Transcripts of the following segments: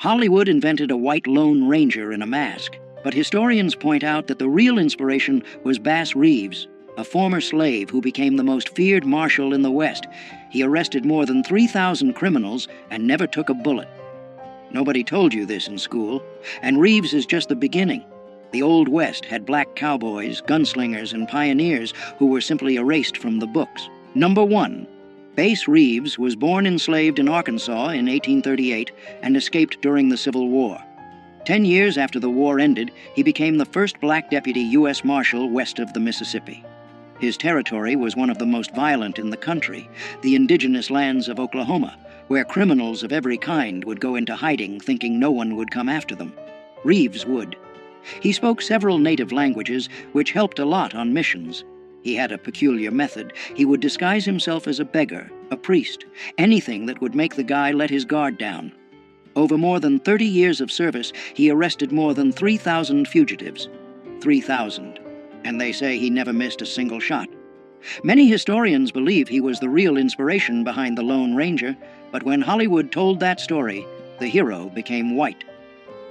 Hollywood invented a white Lone Ranger in a mask, but historians point out that the real inspiration was Bass Reeves, a former slave who became the most feared marshal in the West. He arrested more than 3,000 criminals and never took a bullet. Nobody told you this in school, and Reeves is just the beginning. The Old West had black cowboys, gunslingers, and pioneers who were simply erased from the books. Number 1. Bass Reeves was born enslaved in Arkansas in 1838 and escaped during the Civil War. 10 years after the war ended, he became the first black deputy U.S. Marshal west of the Mississippi. His territory was one of the most violent in the country, the indigenous lands of Oklahoma, where criminals of every kind would go into hiding thinking no one would come after them. Reeves would. He spoke several native languages, which helped a lot on missions. He had a peculiar method. He would disguise himself as a beggar, a priest, anything that would make the guy let his guard down. Over more than 30 years of service, he arrested more than 3,000 fugitives. 3,000. And they say he never missed a single shot. Many historians believe he was the real inspiration behind the Lone Ranger, but when Hollywood told that story, the hero became white.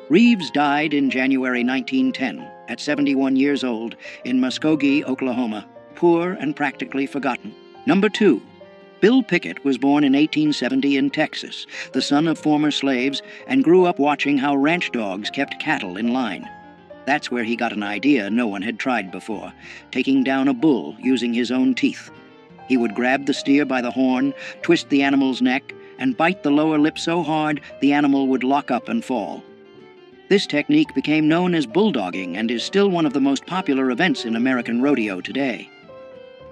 Reeves died in January 1910, at 71 years old, in Muskogee, Oklahoma, poor and practically forgotten. Number 2. Bill Pickett was born in 1870 in Texas, the son of former slaves, and grew up watching how ranch dogs kept cattle in line. That's where he got an idea no one had tried before, taking down a bull using his own teeth. He would grab the steer by the horn, twist the animal's neck, and bite the lower lip so hard the animal would lock up and fall. This technique became known as bulldogging and is still one of the most popular events in American rodeo today.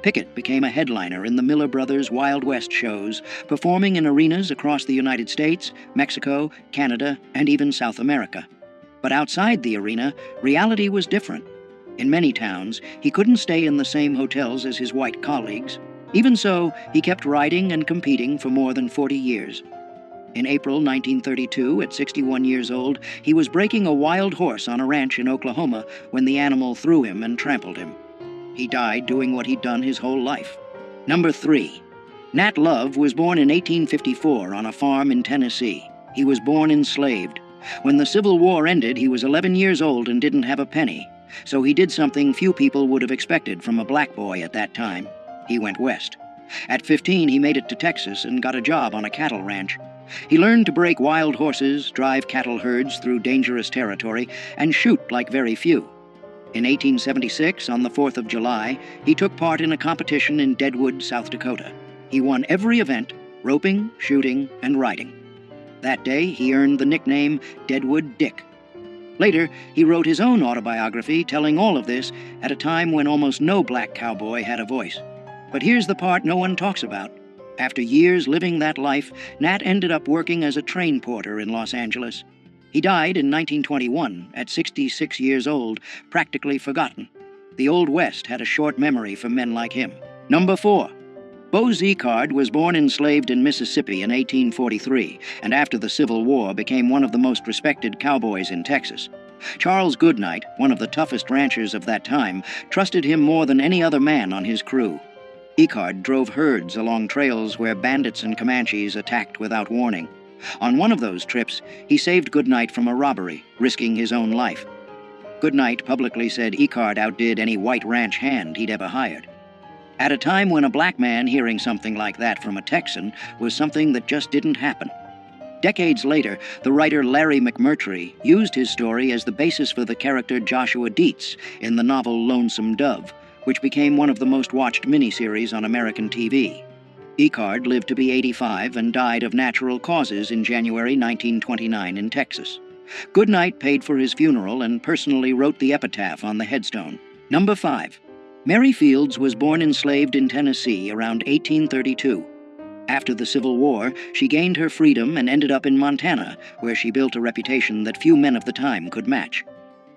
Pickett became a headliner in the Miller Brothers Wild West shows, performing in arenas across the United States, Mexico, Canada, and even South America. But outside the arena, reality was different. In many towns, he couldn't stay in the same hotels as his white colleagues. Even so, he kept riding and competing for more than 40 years. In April 1932, at 61 years old, he was breaking a wild horse on a ranch in Oklahoma when the animal threw him and trampled him. He died doing what he'd done his whole life. Number 3. Nat Love was born in 1854 on a farm in Tennessee. He was born enslaved. When the Civil War ended, he was 11 years old and didn't have a penny, so he did something few people would have expected from a black boy at that time. He went west. At 15, he made it to Texas and got a job on a cattle ranch. He learned to break wild horses, drive cattle herds through dangerous territory, and shoot like very few. In 1876, on the 4th of July, he took part in a competition in Deadwood, South Dakota. He won every event, roping, shooting, and riding. That day, he earned the nickname Deadwood Dick. Later, he wrote his own autobiography telling all of this at a time when almost no black cowboy had a voice. But here's the part no one talks about. After years living that life, Nat ended up working as a train porter in Los Angeles. He died in 1921 at 66 years old, practically forgotten. The Old West had a short memory for men like him. Number 4. Bo Zickard was born enslaved in Mississippi in 1843, and after the Civil War became one of the most respected cowboys in Texas. Charles Goodnight, one of the toughest ranchers of that time, trusted him more than any other man on his crew. Zickard drove herds along trails where bandits and Comanches attacked without warning. On one of those trips, he saved Goodnight from a robbery, risking his own life. Goodnight publicly said Zickard outdid any white ranch hand he'd ever hired. At a time when a black man hearing something like that from a Texan was something that just didn't happen. Decades later, the writer Larry McMurtry used his story as the basis for the character Joshua Dietz in the novel Lonesome Dove, which became one of the most watched miniseries on American TV. Zickard lived to be 85 and died of natural causes in January 1929 in Texas. Goodnight paid for his funeral and personally wrote the epitaph on the headstone. Number 5. Mary Fields was born enslaved in Tennessee around 1832. After the Civil War, she gained her freedom and ended up in Montana, where she built a reputation that few men of the time could match.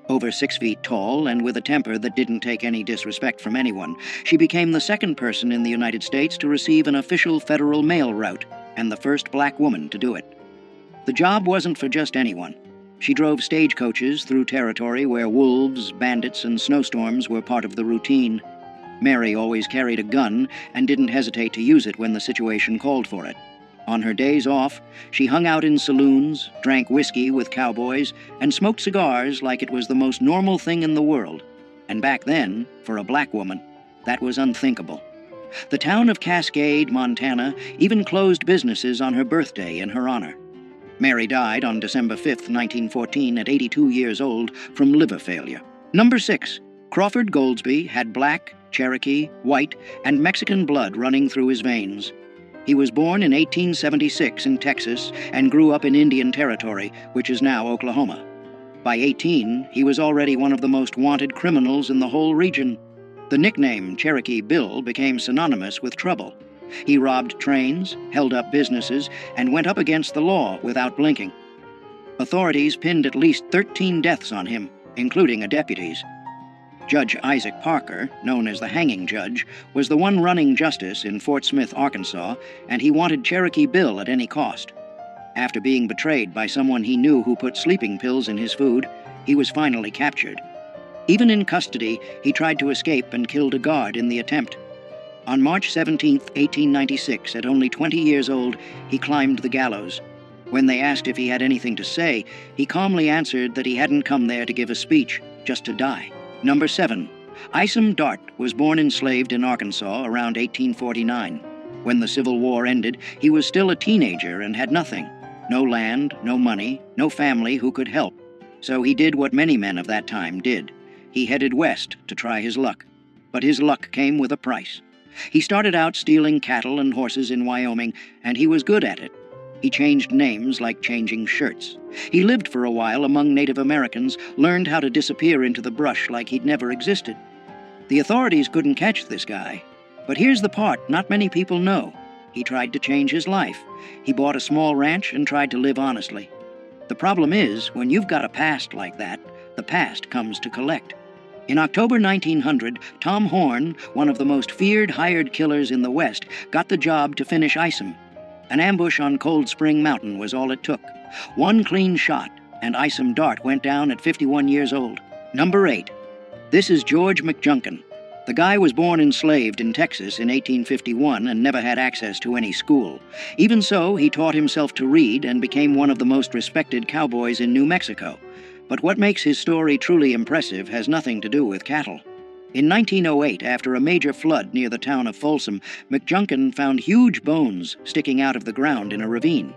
Over 6 feet tall and with a temper that didn't take any disrespect from anyone, she became the second person in the United States to receive an official federal mail route, and the first black woman to do it. The job wasn't for just anyone. She drove stagecoaches through territory where wolves, bandits, and snowstorms were part of the routine. Mary always carried a gun and didn't hesitate to use it when the situation called for it. On her days off, she hung out in saloons, drank whiskey with cowboys, and smoked cigars like it was the most normal thing in the world. And back then, for a black woman, that was unthinkable. The town of Cascade, Montana, even closed businesses on her birthday in her honor. Mary died on December 5, 1914, at 82 years old from liver failure. Number 6. Crawford Goldsby had black, Cherokee, white, and Mexican blood running through his veins. He was born in 1876 in Texas and grew up in Indian Territory, which is now Oklahoma. By 18, he was already one of the most wanted criminals in the whole region. The nickname Cherokee Bill became synonymous with trouble. He robbed trains, held up businesses, and went up against the law without blinking. Authorities pinned at least 13 deaths on him, including a deputy's. Judge Isaac Parker, known as the hanging judge, was the one running justice in Fort Smith, Arkansas, and he wanted Cherokee Bill at any cost. After being betrayed by someone he knew who put sleeping pills in his food, he was finally captured. Even in custody, he tried to escape and killed a guard in the attempt. On March 17, 1896, at only 20 years old, he climbed the gallows. When they asked if he had anything to say, he calmly answered that he hadn't come there to give a speech, just to die. Number 7. Isom Dart was born enslaved in Arkansas around 1849. When the Civil War ended, he was still a teenager and had nothing. No land, no money, no family who could help. So he did what many men of that time did. He headed west to try his luck. But his luck came with a price. He started out stealing cattle and horses in Wyoming, and he was good at it. He changed names like changing shirts. He lived for a while among Native Americans, learned how to disappear into the brush like he'd never existed. The authorities couldn't catch this guy. But here's the part not many people know. He tried to change his life. He bought a small ranch and tried to live honestly. The problem is, when you've got a past like that, the past comes to collect. In October 1900, Tom Horn, one of the most feared hired killers in the West, got the job to finish Isom. An ambush on Cold Spring Mountain was all it took. One clean shot, and Isom Dart went down at 51 years old. Number 8. This is George McJunkin. The guy was born enslaved in Texas in 1851 and never had access to any school. Even so, he taught himself to read and became one of the most respected cowboys in New Mexico. But what makes his story truly impressive has nothing to do with cattle. In 1908, after a major flood near the town of Folsom, McJunkin found huge bones sticking out of the ground in a ravine.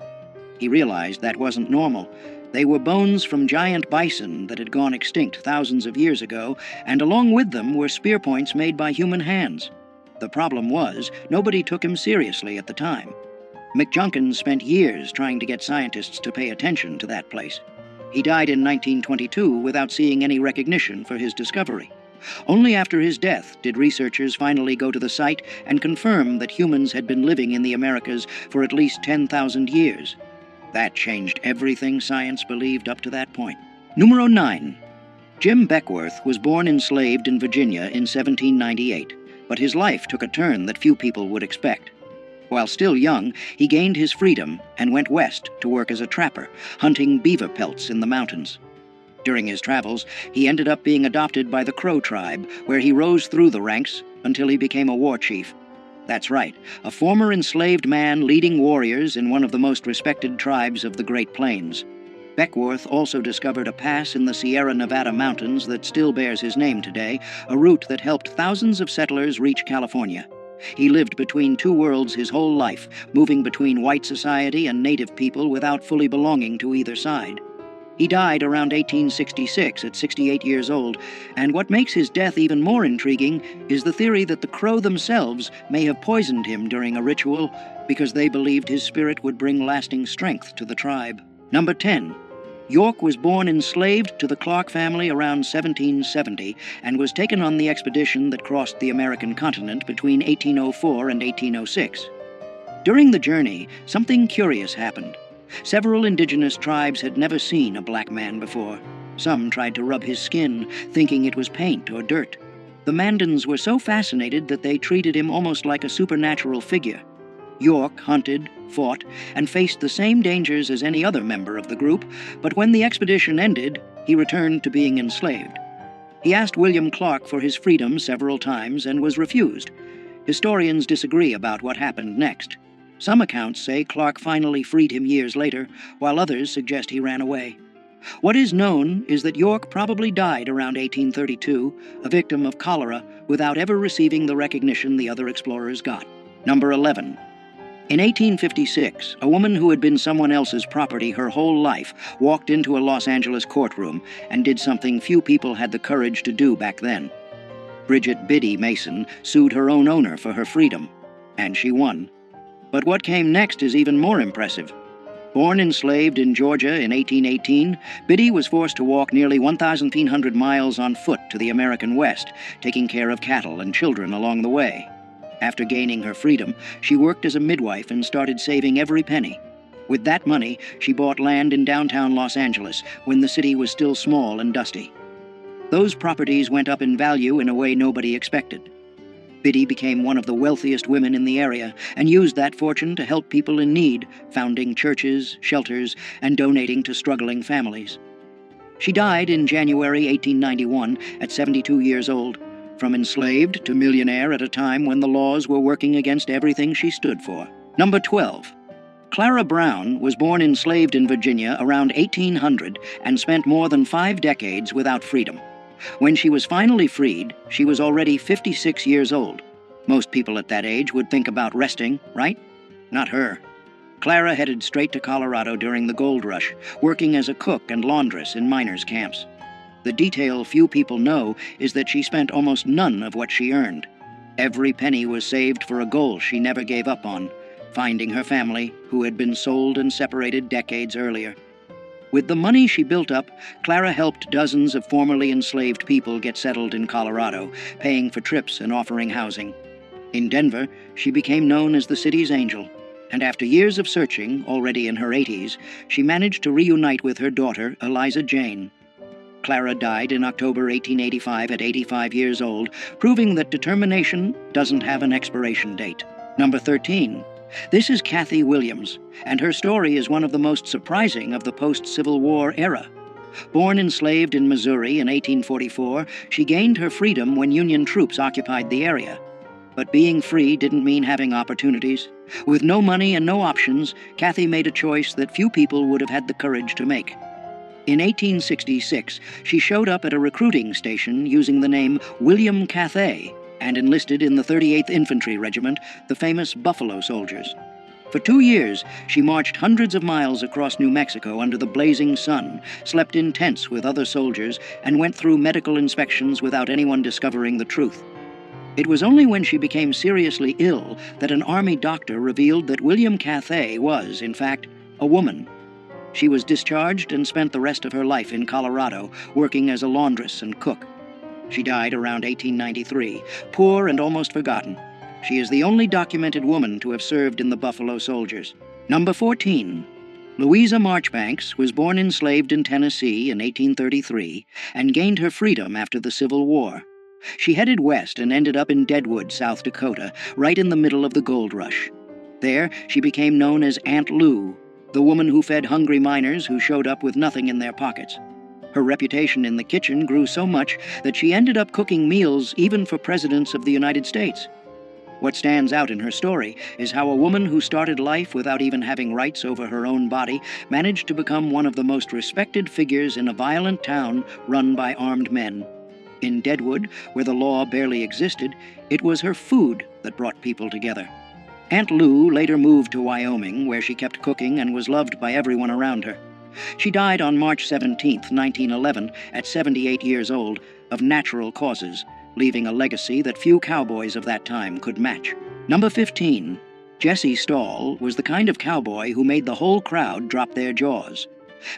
He realized that wasn't normal. They were bones from giant bison that had gone extinct thousands of years ago, and along with them were spear points made by human hands. The problem was, nobody took him seriously at the time. McJunkin spent years trying to get scientists to pay attention to that place. He died in 1922 without seeing any recognition for his discovery. Only after his death did researchers finally go to the site and confirm that humans had been living in the Americas for at least 10,000 years. That changed everything science believed up to that point. Numero 9. Jim Beckworth was born enslaved in Virginia in 1798, but his life took a turn that few people would expect. While still young, he gained his freedom and went west to work as a trapper, hunting beaver pelts in the mountains. During his travels, he ended up being adopted by the Crow tribe, where he rose through the ranks until he became a war chief. That's right, a former enslaved man leading warriors in one of the most respected tribes of the Great Plains. Beckworth also discovered a pass in the Sierra Nevada mountains that still bears his name today, a route that helped thousands of settlers reach California. He lived between two worlds his whole life, moving between white society and native people without fully belonging to either side. He died around 1866 at 68 years old, and what makes his death even more intriguing is the theory that the Crow themselves may have poisoned him during a ritual because they believed his spirit would bring lasting strength to the tribe. Number 10. York was born enslaved to the Clark family around 1770 and was taken on the expedition that crossed the American continent between 1804 and 1806. During the journey, something curious happened. Several indigenous tribes had never seen a black man before. Some tried to rub his skin, thinking it was paint or dirt. The Mandans were so fascinated that they treated him almost like a supernatural figure. York hunted, fought, and faced the same dangers as any other member of the group, but when the expedition ended, he returned to being enslaved. He asked William Clark for his freedom several times and was refused. Historians disagree about what happened next. Some accounts say Clark finally freed him years later, while others suggest he ran away. What is known is that York probably died around 1832, a victim of cholera, without ever receiving the recognition the other explorers got. Number 11. In 1856, a woman who had been someone else's property her whole life walked into a Los Angeles courtroom and did something few people had the courage to do back then. Bridget Biddy Mason sued her own owner for her freedom, and she won. But what came next is even more impressive. Born enslaved in Georgia in 1818, Biddy was forced to walk nearly 1,300 miles on foot to the American West, taking care of cattle and children along the way. After gaining her freedom, she worked as a midwife and started saving every penny. With that money, she bought land in downtown Los Angeles when the city was still small and dusty. Those properties went up in value in a way nobody expected. Biddy became one of the wealthiest women in the area and used that fortune to help people in need, founding churches, shelters, and donating to struggling families. She died in January 1891 at 72 years old, from enslaved to millionaire at a time when the laws were working against everything she stood for. Number 12. Clara Brown was born enslaved in Virginia around 1800 and spent more than 5 decades without freedom. When she was finally freed, she was already 56 years old. Most people at that age would think about resting, right? Not her. Clara headed straight to Colorado during the gold rush, working as a cook and laundress in miners' camps. The detail few people know is that she spent almost none of what she earned. Every penny was saved for a goal she never gave up on, finding her family, who had been sold and separated decades earlier. With the money she built up, Clara helped dozens of formerly enslaved people get settled in Colorado, paying for trips and offering housing. In Denver, she became known as the city's angel, and after years of searching, already in her 80s, she managed to reunite with her daughter, Eliza Jane. Clara died in October 1885 at 85 years old, proving that determination doesn't have an expiration date. Number 13. This is Kathy Williams, and her story is one of the most surprising of the post-Civil War era. Born enslaved in Missouri in 1844, she gained her freedom when Union troops occupied the area. But being free didn't mean having opportunities. With no money and no options, Kathy made a choice that few people would have had the courage to make. In 1866, she showed up at a recruiting station using the name William Cathay and enlisted in the 38th Infantry Regiment, the famous Buffalo Soldiers. For 2 years, she marched hundreds of miles across New Mexico under the blazing sun, slept in tents with other soldiers, and went through medical inspections without anyone discovering the truth. It was only when she became seriously ill that an Army doctor revealed that William Cathay was, in fact, a woman. She was discharged and spent the rest of her life in Colorado, working as a laundress and cook. She died around 1893, poor and almost forgotten. She is the only documented woman to have served in the Buffalo Soldiers. Number 14. Louisa Marchbanks was born enslaved in Tennessee in 1833 and gained her freedom after the Civil War. She headed west and ended up in Deadwood, South Dakota, right in the middle of the gold rush. There, she became known as Aunt Lou, the woman who fed hungry miners who showed up with nothing in their pockets. Her reputation in the kitchen grew so much that she ended up cooking meals even for presidents of the United States. What stands out in her story is how a woman who started life without even having rights over her own body managed to become one of the most respected figures in a violent town run by armed men. In Deadwood, where the law barely existed, it was her food that brought people together. Aunt Lou later moved to Wyoming, where she kept cooking and was loved by everyone around her. She died on March 17, 1911, at 78 years old, of natural causes, leaving a legacy that few cowboys of that time could match. Number 15. Jesse Stahl was the kind of cowboy who made the whole crowd drop their jaws.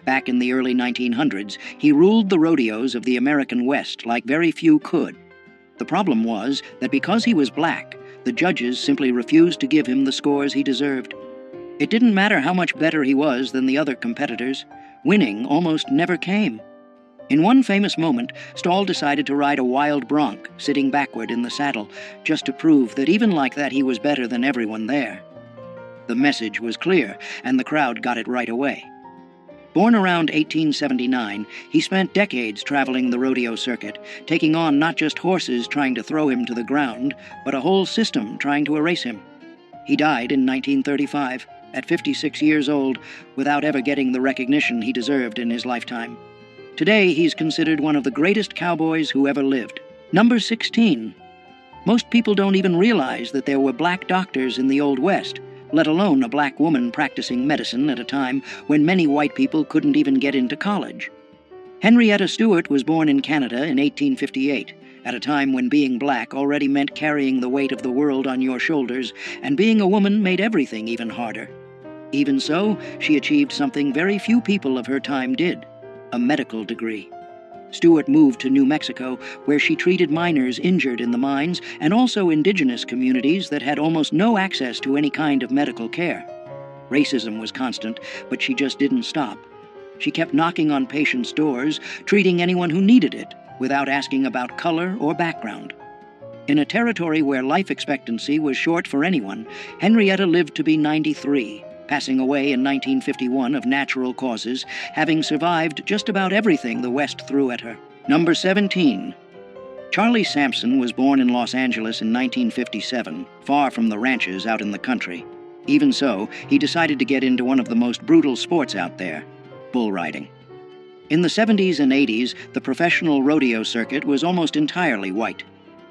Back in the early 1900s, he ruled the rodeos of the American West like very few could. The problem was that because he was black, the judges simply refused to give him the scores he deserved. It didn't matter how much better he was than the other competitors. Winning almost never came. In one famous moment, Stahl decided to ride a wild bronc, sitting backward in the saddle, just to prove that even like that he was better than everyone there. The message was clear, and the crowd got it right away. Born around 1879, he spent decades traveling the rodeo circuit, taking on not just horses trying to throw him to the ground, but a whole system trying to erase him. He died in 1935, at 56 years old, without ever getting the recognition he deserved in his lifetime. Today, he's considered one of the greatest cowboys who ever lived. Number 16. Most people don't even realize that there were black doctors in the Old West, let alone a black woman practicing medicine at a time when many white people couldn't even get into college. Henrietta Stewart was born in Canada in 1858, at a time when being black already meant carrying the weight of the world on your shoulders, and being a woman made everything even harder. Even so, she achieved something very few people of her time did: a medical degree. Stewart moved to New Mexico, where she treated miners injured in the mines and also indigenous communities that had almost no access to any kind of medical care. Racism was constant, but she just didn't stop. She kept knocking on patients' doors, treating anyone who needed it, without asking about color or background. In a territory where life expectancy was short for anyone, Henrietta lived to be 93, passing away in 1951 of natural causes, having survived just about everything the West threw at her. Number 17. Charlie Sampson was born in Los Angeles in 1957, far from the ranches out in the country. Even so, he decided to get into one of the most brutal sports out there: bull riding. In the 70s and 80s, the professional rodeo circuit was almost entirely white.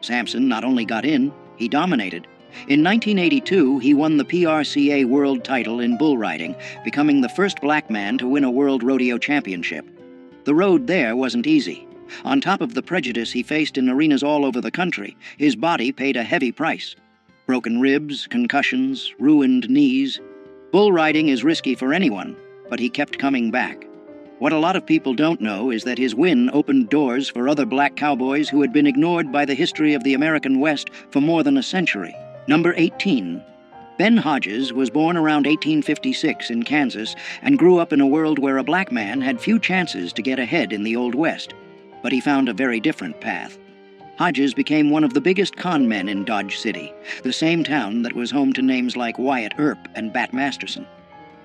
Sampson not only got in, he dominated. In 1982, he won the PRCA world title in bull riding, becoming the first black man to win a world rodeo championship. The road there wasn't easy. On top of the prejudice he faced in arenas all over the country, his body paid a heavy price. Broken ribs, concussions, ruined knees. Bull riding is risky for anyone, but he kept coming back. What a lot of people don't know is that his win opened doors for other black cowboys who had been ignored by the history of the American West for more than a century. Number 18. Ben Hodges was born around 1856 in Kansas and grew up in a world where a black man had few chances to get ahead in the Old West. But he found a very different path. Hodges became one of the biggest con men in Dodge City, the same town that was home to names like Wyatt Earp and Bat Masterson.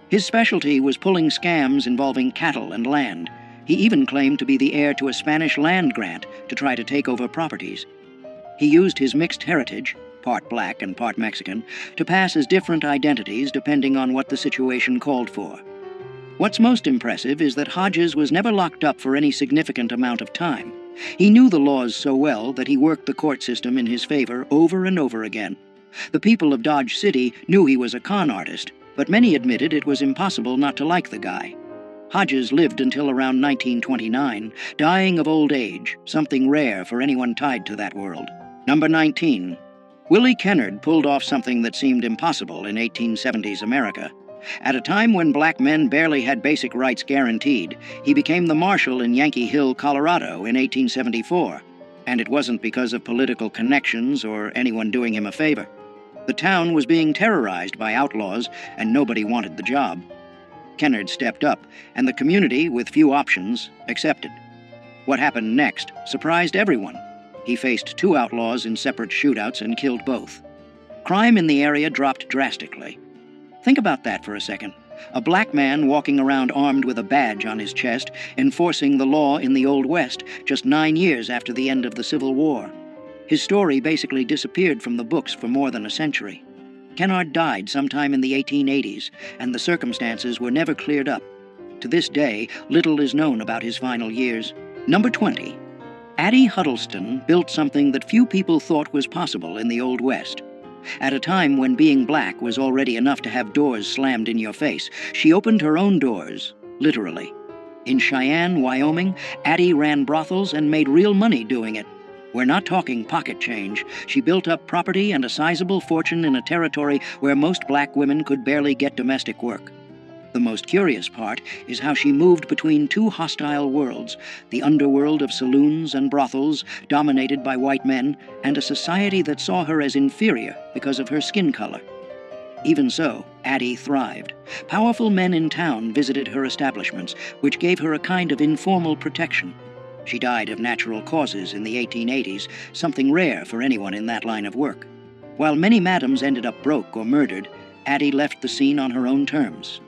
His specialty was pulling scams involving cattle and land. He even claimed to be the heir to a Spanish land grant to try to take over properties. He used his mixed heritage, part black and part Mexican, to pass as different identities depending on what the situation called for. What's most impressive is that Hodges was never locked up for any significant amount of time. He knew the laws so well that he worked the court system in his favor over and over again. The people of Dodge City knew he was a con artist, but many admitted it was impossible not to like the guy. Hodges lived until around 1929, dying of old age, something rare for anyone tied to that world. Number 19. Willie Kennard pulled off something that seemed impossible in 1870s America. At a time when black men barely had basic rights guaranteed, he became the marshal in Yankee Hill, Colorado in 1874. And it wasn't because of political connections or anyone doing him a favor. The town was being terrorized by outlaws, and nobody wanted the job. Kennard stepped up, and the community, with few options, accepted. What happened next surprised everyone. He faced two outlaws in separate shootouts and killed both. Crime in the area dropped drastically. Think about that for a second. A black man walking around armed with a badge on his chest, enforcing the law in the Old West just 9 years after the end of the Civil War. His story basically disappeared from the books for more than a century. Kennard died sometime in the 1880s, and the circumstances were never cleared up. To this day, little is known about his final years. Number 20. Addie Huddleston built something that few people thought was possible in the Old West. At a time when being black was already enough to have doors slammed in your face, she opened her own doors, literally. In Cheyenne, Wyoming, Addie ran brothels and made real money doing it. We're not talking pocket change. She built up property and a sizable fortune in a territory where most black women could barely get domestic work. The most curious part is how she moved between two hostile worlds, the underworld of saloons and brothels dominated by white men, and a society that saw her as inferior because of her skin color. Even so, Addie thrived. Powerful men in town visited her establishments, which gave her a kind of informal protection. She died of natural causes in the 1880s, something rare for anyone in that line of work. While many madams ended up broke or murdered, Addie left the scene on her own terms.